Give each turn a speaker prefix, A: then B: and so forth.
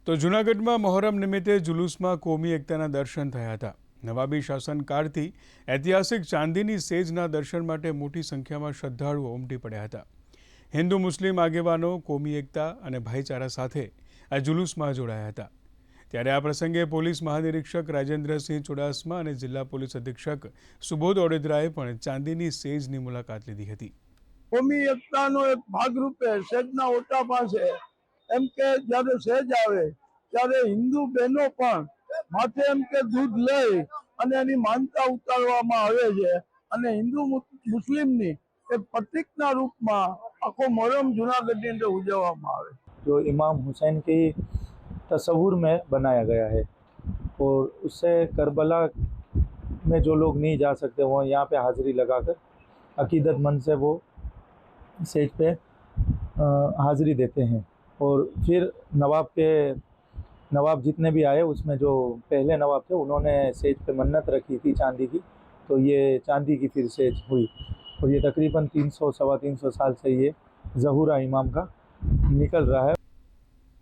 A: તો જૂનાગઢમાં મોહરમ નિમિત્તે જુલુસમાં કોમી એકતાના દર્શન થયા હતા। નવાબી શાસનકાળથી ઐતિહાસિક ચાંદીની સેજના દર્શન માટે મોટી સંખ્યામાં શ્રદ્ધાળુઓ ઉમટી પડ્યા હતા। હિન્દુ મુસ્લિમ આગેવાનો કોમી એકતા અને ભાઈચારા સાથે આ જુલુસમાં જોડાયા હતા। ત્યારે આ પ્રસંગે પોલીસ મહાનિરીક્ષક રાજેન્દ્રસિંહ ચુડાસમા અને જિલ્લા પોલીસ અધિક્ષક સુબોધ ઓડેદરાએ પણ ચાંદીની સેજની મુલાકાત લીધી હતી।
B: કોમી એકતાનો એક ભાગરૂપે સેજના ઓટા પાસે એમ કે જ્યારે સેજ આવે ત્યારે હિન્દુ બહેનો પણ માથે એમ કે દૂધ લઈ અને એની માનતા ઉતારવામાં આવે છે અને હિન્દુ મુસ્લિમની એક પ્રતીકના રૂપમાં આખો મોહરમ જूनागढ़ में उजवવામાં આવે।
C: जो इमाम हुसैन की तस्वुर में बनाया गया है और उससे करबला में जो लोग नहीं जा सकते वो यहाँ पे हाज़िरी लगाकर अकीदतमंद से वो सेज पे हाज़िरी देते हैं। और फिर नवाब जितने भी आए उसमें जो पहले नवाब थे उन्होंने सेज पे मन्नत रखी थी चांदी की, तो ये चांदी की फिर सेज हुई और ये तकरीबन 300 सवा 300 साल से ये ज़हूरा इमाम का निकल रहा है।